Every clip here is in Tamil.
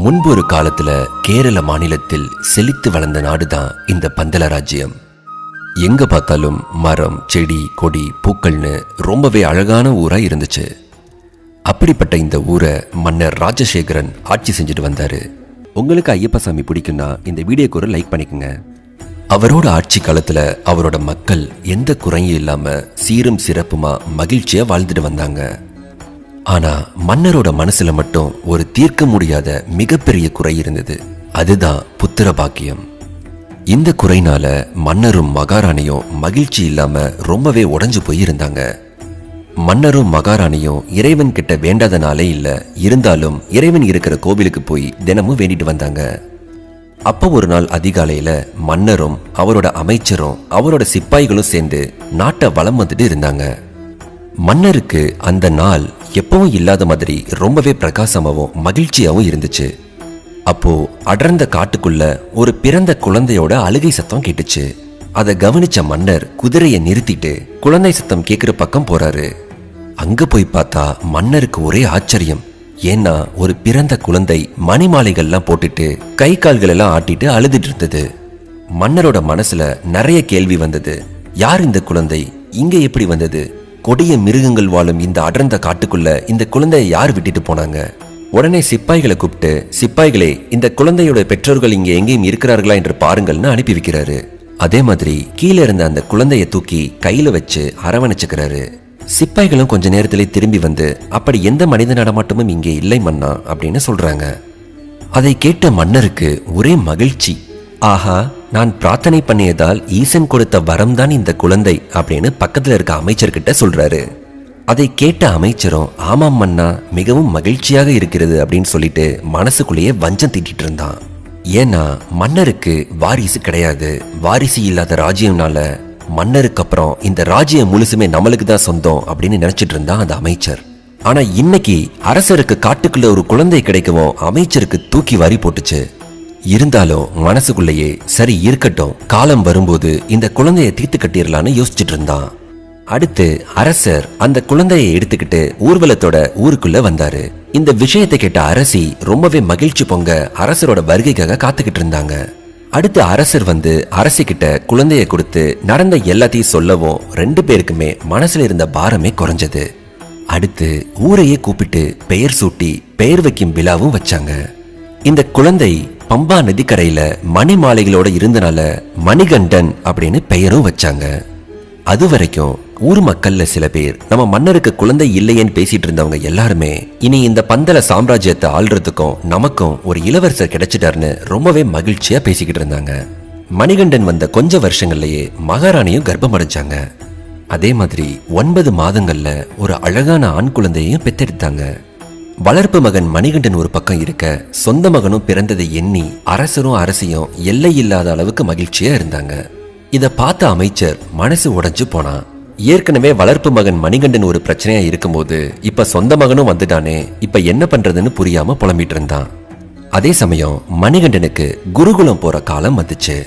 முன்பொரு காலத்துல கேரள மாநிலத்தில் செழித்து வளர்ந்த நாடுதான் இந்த பந்தல ராஜ்யம். எங்க பார்த்தாலும் மரம், செடி, கொடி, பூக்கள்னு ரொம்பவே அழகான ஊரா இருந்துச்சு. அப்படிப்பட்ட இந்த ஊரை மன்னர் ராஜசேகரன் ஆட்சி செஞ்சுட்டு வந்தாரு. உங்களுக்கு ஐயப்பசாமி பிடிக்குன்னா இந்த வீடியோக்கு ஒரு லைக் பண்ணிக்கோங்க. அவரோட ஆட்சி காலத்துல அவரோட மக்கள் எந்த குறையும் இல்லாம சீரும் சிறப்புமா மகிழ்ச்சியா வாழ்ந்துட்டு வந்தாங்க. ஆனா மன்னரோட மனசுல மட்டும் ஒரு தீர்க்க முடியாத மிகப்பெரிய குறை இருந்தது. அதுதான் புத்திர பாக்கியம். இந்த குறைனால மன்னரும் மகாராணியும் மகிழ்ச்சி இல்லாம ரொம்பவே உடைஞ்சு போய் இருந்தாங்க. மன்னரும் மகாராணியும் இறைவன் கிட்ட வேண்டாதனாலே இல்ல, இருந்தாலும் இறைவன் இருக்கிற கோவிலுக்கு போய் தினமும் வேண்டிட்டு வந்தாங்க. அப்ப ஒரு நாள் அதிகாலையில மன்னரும் அவரோட அமைச்சரும் அவரோட சிப்பாய்களும் சேர்ந்து நாட்டை வலம் வந்துட்டு இருந்தாங்க. மன்னருக்கு அந்த நாள் எப்பவும் இல்லாத மாதிரி ரொம்பவே பிரகாசமாவும் மகிழ்ச்சியாவும் இருந்துச்சு. அப்போ அடர்ந்த காட்டுக்குள்ள ஒரு பிறந்த குழந்தையோட அழுகை சத்தம் கேட்டுச்சு. அதை கவனிச்ச மன்னர் குதிரையை நிறுத்திட்டு குழந்தை சத்தம் கேட்கிற பக்கம் போறாரு. அங்க போய் பார்த்தா மன்னருக்கு ஒரே ஆச்சரியம். ஏன்னா ஒரு பிறந்த குழந்தை மணிமாலைகள்லாம் போட்டுட்டு கை கால்கள் எல்லாம் ஆட்டிட்டு அழுதுட்டு இருந்தது. மன்னரோட மனசுல நிறைய கேள்வி வந்தது. யார் இந்த குழந்தை? இங்க எப்படி வந்தது? கொடிய மிருகங்கள் வாழும் இந்த அடர்ந்த காட்டுக்குள்ள இந்த குழந்தையை யார் விட்டுட்டு போனாங்க? உடனே சிப்பாய்களை கூப்பிட்டு, சிப்பாய்களே, இந்த குழந்தையோட பெற்றோர்கள் இங்க எங்கேயும் இருக்கிறார்களா என்று பாருங்கள்னு அனுப்பி வைக்கிறாரு. அதே மாதிரி கீழே இருந்த அந்த குழந்தைய தூக்கி கையில வச்சு அரவணைச்சுக்கிறாரு. சிப்பாய்களும் கொஞ்ச நேரத்திலே திரும்பி வந்து, அப்படி எந்த மனித நடமாட்டமும் இங்கே இல்லை மன்னா அப்படின்னு சொல்றாங்க. அதை கேட்ட மன்னருக்கு ஒரே மகிழ்ச்சி. ஆஹா, நான் பிரார்த்தனை பண்ணியதால் ஈசன் கொடுத்த வரம் தான் இந்த குழந்தை அப்படின்னு பக்கத்துல இருக்க அமைச்சர்கிட்ட சொல்றாரு. அதை கேட்ட அமைச்சரும், ஆமாம் மன்னா, மிகவும் மகிழ்ச்சியாக இருக்கிறது அப்படின்னு சொல்லிட்டு மனசுக்குள்ளேயே வஞ்சம் தீட்டிட்டு இருந்தான். ஏன்னா மன்னருக்கு வாரிசு கிடையாது. வாரிசு இல்லாத ராஜ்யம்னால மன்னருக்கு அப்புறம் இந்த ராஜ்யம் முழுசுமே நம்மளுக்கு தான் சொந்தம் அப்படின்னு நினைச்சிட்டு இருந்தான் அந்த அமைச்சர். ஆனா இன்னைக்கு அரசருக்கு காட்டுக்குள்ள ஒரு குழந்தை கிடைக்கவும் அமைச்சருக்கு தூக்கி வாரி போட்டுச்சு. இருந்தாலும் மனசுக்குள்ளேயே சரி இருக்கட்டும், காலம் வரும்போது இந்த குழந்தைய தீர்த்து கட்டிடலான்னு யோசிச்சுட்டு இருந்தான். அடுத்து அரசர் அந்த குழந்தையை எடுத்துக்கிட்டு ஊர்வலத்தோட ஊருக்குள்ள வந்தாரு. இந்த விஷயத்தை கேட்ட அரசி ரொம்பவே மகிழ்ச்சி பொங்க அரசரோட வருகைக்காக காத்துக்கிட்டு இருந்தாங்க. அடுத்து அரசர் வந்து அரசி கிட்ட குழந்தைய கொடுத்து நடந்த எல்லாத்தையும் சொல்லவும் ரெண்டு பேருக்குமே மனசுல இருந்த பாரமே குறைஞ்சது. அடுத்து ஊரையே கூப்பிட்டு பெயர் சூட்டி பெயர் வைக்கும் விழாவும் வச்சாங்க. இந்த குழந்தை பம்பா நதிக்கரையில மணி மாலைகளோட இருந்தனால மணிகண்டன் அப்படின்னு பெயரும் வச்சாங்க. அது வரைக்கும் ஊர் மக்கள்ல சில பேர் நம்ம மன்னருக்கு குழந்தை இல்லையேன்னு பேசிட்டு இருந்தவங்க எல்லாருமே இனி இந்த பந்தல சாம்ராஜ்யத்தை ஆள்றதுக்கும் நமக்கும் ஒரு இளவரசர் கிடைச்சிட்டாருன்னு ரொம்பவே மகிழ்ச்சியா பேசிக்கிட்டு இருந்தாங்க. மணிகண்டன் வந்த கொஞ்ச வருஷங்கள்லயே மகாராணியும் கர்ப்பம் அடைஞ்சாங்க. அதே மாதிரி 9 மாதங்கள்ல ஒரு அழகான ஆண் குழந்தையையும் பெத்தெடுத்தாங்க. வளர்ப்பு மகன் மணிகண்டன் ஒரு பக்கம் இருக்க, சொந்த மகனும் பிறந்ததை எண்ணி அரசரும் அரசியும் எல்லை இல்லாத அளவுக்கு மகிழ்ச்சியா இருந்தாங்க. இத பார்த்த அமைச்சர் மனசு உடைஞ்சு போனான். ஏற்கனவே வளர்ப்பு மகன் மணிகண்டன் ஒரு பிரச்சனையா இருக்கும்போது இப்ப சொந்த மகனும் வந்துட்டானே, இப்ப என்ன பண்றதுன்னு புரியாம புலம்பிட்டு இருந்தான். அதே சமயம் மணிகண்டனுக்கு குருகுலம் போற காலம் வந்துச்சு.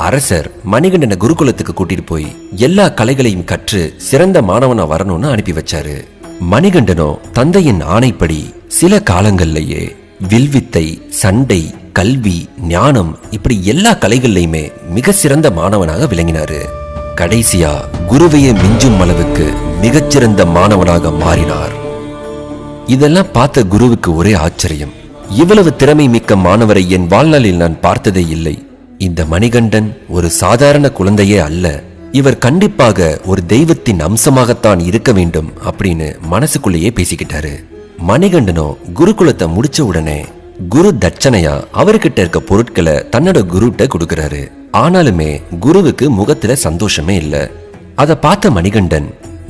அரசர் மணிகண்டனை குருகுலத்துக்கு கூட்டிட்டு போய் எல்லா கலைகளையும் கற்று சிறந்த மாணவனா வரணும்னு அனுப்பி வச்சாரு. மணிகண்டனோ தந்தையின் ஆணைப்படி சில காலங்கள்லயே வில்வித்தை, சண்டை, கல்வி, ஞானம் இப்படி எல்லா கலைகள்லையுமே மிக சிறந்த மாணவனாக விளங்கினாரு. கடைசியா குருவையே மிஞ்சும் அளவுக்கு மிகச்சிறந்த மாணவனாக மாறினார். இதெல்லாம் பார்த்த குருவுக்கு ஒரே ஆச்சரியம். இவ்வளவு திறமை மிக்க மாணவரை என் வாழ்நாளில் நான் பார்த்ததே இல்லை. இந்த மணிகண்டன் ஒரு சாதாரண குழந்தையே அல்ல, இவர் கண்டிப்பாக ஒரு தெய்வத்தின் அம்சமாகத்தான் இருக்க வேண்டும் அப்படின்னு மனசுக்குள்ளேயே பேசிக்கிட்டாரு. மணிகண்டனோ குருகுலத்தை முடிச்ச உடனே குரு தட்சணையா அவர்கிட்ட இருக்க பொருட்களை தன்னோட குருட்ட கொடுக்கறாரு. ஆனாலுமே குருவுக்கு முகத்துல சந்தோஷமே இல்ல. அத பார்த்த மணிகண்டன்,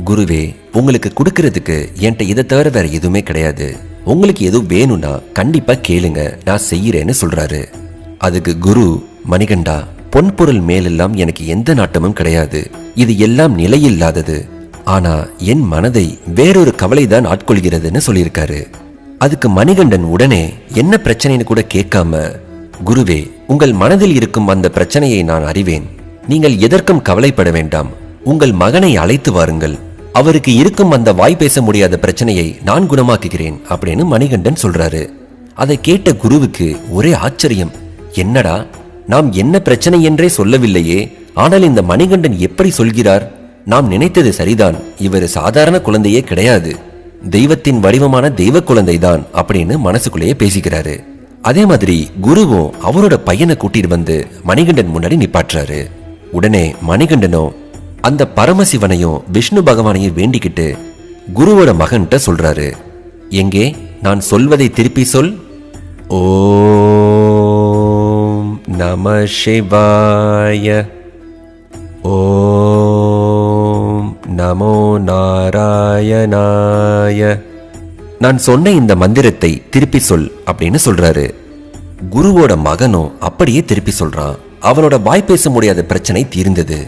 குருவே, உங்களுக்கு கொடுக்கறதுக்கு என்கிட்ட இதை தவிர வேற எதுவுமே கிடையாது. உங்களுக்கு எதுவும் வேணும்னா கண்டிப்பா கேளுங்க, நான் செய்யறேன்னு சொல்றாரு. அதுக்கு குரு, மணிகண்டா, பொன்பொருள் மேலெல்லாம் எனக்கு எந்த நாட்டமும் கிடையாது. இது எல்லாம் நிலையில்லாதது. ஆனா என் மனதை வேறொரு கவலைதான் ஆட்கொள்கிறதுன்னு சொல்லியிருக்காரு. அதுக்கு மணிகண்டன் உடனே என்ன பிரச்சனைன்னு கூட கேட்காம, குருவே, உங்கள் மனதில் இருக்கும் அந்த பிரச்சனையை நான் அறிவேன். நீங்கள் எதற்கும் கவலைப்பட வேண்டாம். உங்கள் மகனை அழைத்து வாருங்கள். அவருக்கு இருக்கும் அந்த வாய் பேச முடியாத பிரச்சனையை நான் குணமாக்குகிறேன் அப்படின்னு மணிகண்டன் சொல்றாரு. அதை கேட்ட குருவுக்கு ஒரே ஆச்சரியம். என்னடா, நாம் என்ன பிரச்சனை என்றே சொல்லவில்லையே, ஆனால் இந்த மணிகண்டன் எப்படி சொல்கிறார்? நாம் நினைத்தது சரிதான், இவர் சாதாரண குழந்தையே கிடையாது, தெய்வத்தின் வடிவமான தெய்வ குழந்தைதான் அப்படின்னு மனசுக்குள்ளேயே பேசிக்கிறாரு. அதே மாதிரி குருவும் அவரோட பையனை கூட்டிட்டு வந்து மணிகண்டன் முன்னாடி நிப்பாட்டுறாரு. உடனே மணிகண்டனும் அந்த பரமசிவனையும் விஷ்ணு பகவானையும் வேண்டிக்கிட்டு குருவோட மகன்கிட்ட சொல்றாரு, எங்கே நான் சொல்வதை திருப்பி சொல். ஓம் நம சிவாய, ஓம் நமோ நாராயணாய. நான் சொன்ன இந்த மந்திரத்தை திருப்பி சொல் அப்படின்னு சொல்றாரு. குருவோட மகனும் அப்படியே திருப்பி சொல்றான். அவனோட வாய் பேச முடியாத பிரச்சனை தீர்ந்தது.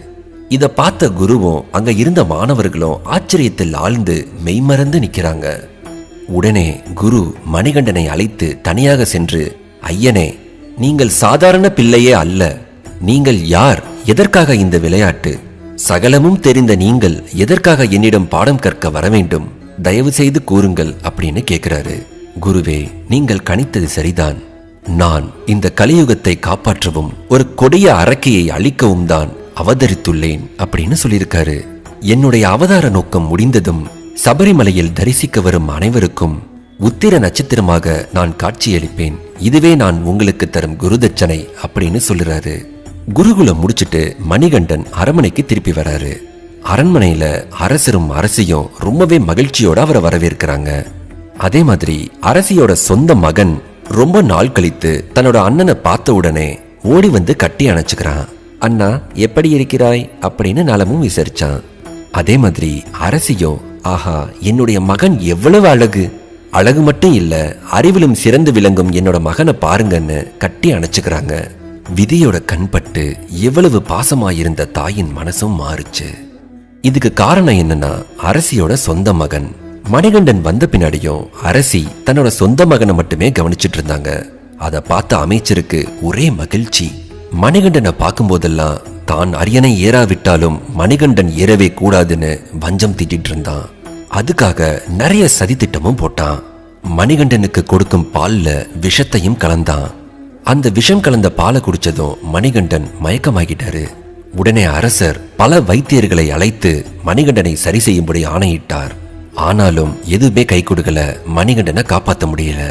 இத பார்த்த குருவும் அங்க இருந்த மாணவர்களும் ஆச்சரியத்தில் ஆழ்ந்து மெய்மறந்து நிக்கிறாங்க. உடனே குரு மணிகண்டனை அழைத்து தனியாக சென்று, ஐயனே, நீங்கள் சாதாரண பிள்ளையே அல்ல, நீங்கள் யார்? எதற்காக இந்த விளையாட்டு? சகலமும் தெரிந்த நீங்கள் எதற்காக என்னிடம் பாடம் கற்க வர வேண்டும்? தயவு செய்து கூறுங்கள் அப்படின்னு கேட்கிறாரு. குருவே, நீங்கள் கணித்தது சரிதான். நான் இந்த கலியுகத்தை காப்பாற்றவும் ஒரு கொடிய அரக்கையை அழிக்கவும் தான் அவதரித்துள்ளேன் அப்படின்னு சொல்லியிருக்காரு. என்னுடைய அவதார நோக்கம் முடிந்ததும் சபரிமலையில் தரிசிக்க வரும் அனைவருக்கும் உத்திர நட்சத்திரமாக நான் காட்சியளிப்பேன். இதுவே நான் உங்களுக்கு தரும் குருதட்சணை அப்படின்னு சொல்லுறாரு. குருகுலம் முடிச்சிட்டு மணிகண்டன் அரண்மனைக்கு திருப்பி வராரு. அரண்மனையில அரசரும் அரசியும் ரொம்பவே மகிழ்ச்சியோட அவரை வரவேற்கிறாங்க. அதே மாதிரி அரசியோட சொந்த மகன் ரொம்ப நாள் கழித்து தன்னோட அண்ணனை பார்த்த உடனே ஓடி வந்து கட்டி அணைச்சுக்கிறான். அண்ணா, எப்படி இருக்கிறாய் அப்படின்னு நலமும் விசாரிச்சான். அதே மாதிரி அரசியும், ஆஹா, என்னுடைய மகன் எவ்வளவு அழகு, அழகு மட்டும் இல்ல, அறிவிலும் சிறந்து விளங்கும் என்னோட மகனை பாருங்கன்னு கட்டி அணைச்சுக்கிறாங்க. விதியோட கண்பட்டு எவ்வளவு பாசமாயிருந்த தாயின் மனசும் மாறுச்சு. இதுக்கு காரணம் என்னன்னா, அரசியோட சொந்த மகன். மணிகண்டன் வந்த பின்னாடியும் அரசி தன்னோட சொந்த மகனை மட்டுமே கவனிச்சிட்டு இருந்தாங்க. அதை பார்த்த அமைச்சருக்கு ஒரே மகிழ்ச்சி. மணிகண்டனை பார்க்கும் போதெல்லாம் தான் அரியணை ஏறாவிட்டாலும் மணிகண்டன் ஏறவே கூடாதுன்னு வஞ்சம் தீட்டிட்டு இருந்தான். அதுக்காக நிறைய சதி திட்டமும் போட்டான். மணிகண்டனுக்கு கொடுக்கும் பால்ல விஷத்தையும் கலந்தான். அந்த விஷம் கலந்த பாலை குடிச்சதும் மணிகண்டன் மயக்கமாகிட்டாரு. உடனே அரசர் பல வைத்தியர்களை அழைத்து மணிகண்டனை சரி செய்யும்படி ஆணையிட்டார். ஆனாலும் எதுவுமே கை கொடுக்கல, மணிகண்டனை காப்பாற்ற முடியல.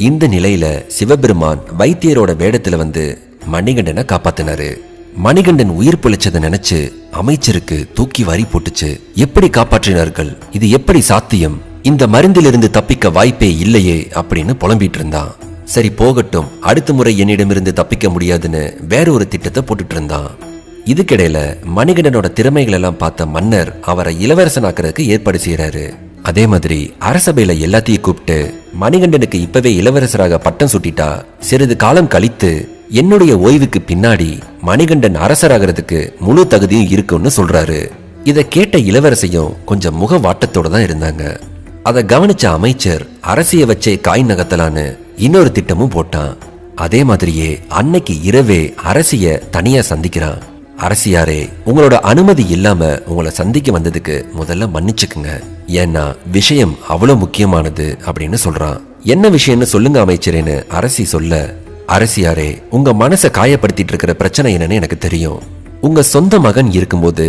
இந்த நிலையில சிவபெருமான் வைத்தியரோட வேடத்துல வந்து மணிகண்டனை காப்பாத்தினாரு. மணிகண்டன் உயிர் பிழைச்சதை நினைச்சு அமைச்சருக்கு தூக்கி வாரி போட்டுச்சு. எப்படி காப்பாற்றினார்கள்? இது எப்படி சாத்தியம்? இந்த மருந்திலிருந்து தப்பிக்க வாய்ப்பே இல்லையே அப்படின்னு புலம்பிட்டு இருந்தான். சரி போகட்டும், அடுத்த முறை என்னிடமிருந்து தப்பிக்க முடியாதுன்னு வேற ஒரு திட்டத்தை போட்டுட்டு இருந்தான். இதுக்கிடையில மணிகண்டனோட திறமைகள் எல்லாம் பார்த்த மன்னர் அவரை இளவரசனாக்குறதுக்கு ஏற்பாடு செய்யறாரு. அதே மாதிரி அரசபையில எல்லாத்தையும் கூப்பிட்டு, மணிகண்டனுக்கு இப்பவே இளவரசராக பட்டம் சுட்டிட்டா சிறிது காலம் கழித்து என்னுடைய ஓய்வுக்கு பின்னாடி மணிகண்டன் அரசராகிறதுக்கு முழு தகுதியும் இருக்குன்னு சொல்றாரு. இதை கேட்ட இளவரசையும் கொஞ்சம் முக வாட்டத்தோட தான் இருந்தாங்க. அதை கவனிச்ச அமைச்சர் அரசிய வச்சே காய் நகத்தலான்னு இன்னொரு திட்டமும் போட்டான். அதே மாதிரியே அன்னைக்கு இரவே அரசிய தனியா சந்திக்கிறான். அரசியாரே, உங்களோட அனுமதி இல்லாம உங்களை சந்திக்க வந்ததுக்கு முதல்ல மன்னிச்சுக்குங்க. ஏன்னா விஷயம் அவ்வளவு முக்கியமானது அப்படின்னு சொல்றான். என்ன விஷயம்னு சொல்லுங்க அமைச்சரேன்னு அரசி சொல்ல, அரசியாரே, உங்க மனசை காயப்படுத்திட்டு இருக்கிற பிரச்சனை என்னன்னு எனக்கு தெரியும். உங்க சொந்த மகன் இருக்கும்போது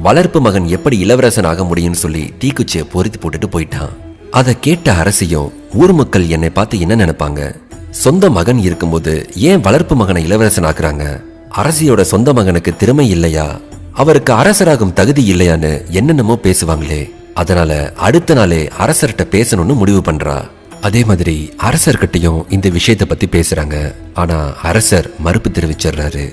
வளர்ப்பு மகன் எப்படி இளவரசன் ஆக முடியும்னு சொல்லி தீக்குச்சியை பொறித்து போட்டுட்டு போயிட்டான். அதை கேட்ட அரசியும், ஊர் மக்கள் என்னை பார்த்து என்ன நினைப்பாங்க? சொந்த மகன் இருக்கும்போது ஏன் வளர்ப்பு மகனை இளவரசன் ஆக்குறாங்க? அரசியோட சொந்த மகனுக்கு திறமை இல்லையா? அவருக்கு அரசராகும் தகுதி இல்லையான்னு என்னென்னமோ பேசுவாங்களே. அதனால அடுத்த நாளே அரசர்கிட்ட பேசணும்னு முடிவு பண்றா. அதே மாதிரி அரசர்கிட்டையும் இந்த விஷயத்தை பத்தி பேசுறாங்க. ஆனா அரசர் மறுப்பு தெரிவிச்சிடுறாரு.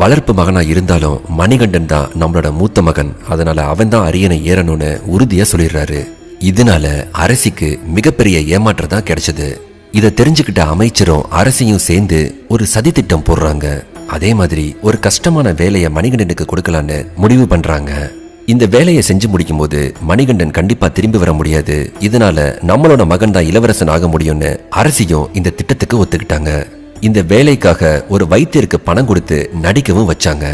வளர்ப்பு மகனா இருந்தாலும் மணிகண்டன் தான் நம்மளோட மூத்த மகன், அதனால அவன் தான் அரியணை ஏறணும்னு உறுதியா சொல்லிடுறாரு. இதனால அரசிக்கு மிகப்பெரிய ஏமாற்றம் தான் கிடைச்சது. இதை தெரிஞ்சுக்கிட்ட அமைச்சரும் அரசியும் சேர்ந்து ஒரு சதி திட்டம் போடுறாங்க. அதே மாதிரி ஒரு கஷ்டமான வேலையை மணிகண்டனுக்கு கொடுக்கலான்னு முடிவு பண்றாங்க. இந்த வேலையை செஞ்சு முடிக்கும் போது மணிகண்டன் கண்டிப்பா திரும்பி வர முடியாது. இதனால நம்மளோட மகன் தான் இளவரசன் ஆக முடியும்னு அரசியும் இந்த திட்டத்துக்கு ஒத்துக்கிட்டாங்க. இந்த வேலைக்காக ஒரு வைத்தியருக்கு பணம் கொடுத்து நடிக்கவும் வச்சாங்க.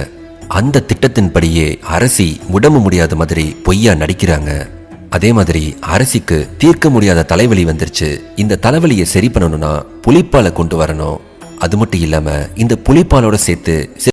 அந்த திட்டத்தின்படியே அரசி உடம்பு முடியாத மாதிரி பொய்யா நடிக்கிறாங்க. அதே மாதிரி அரசிக்கு தீர்க்க முடியாத தலைவலி வந்துருச்சு. இந்த தலைவலியை சரி பண்ணணும்னா புலிப்பாலை கொண்டு வரணும். அது மட்டும் இல்லாம இந்த புலிப்பாலோட சேர்த்து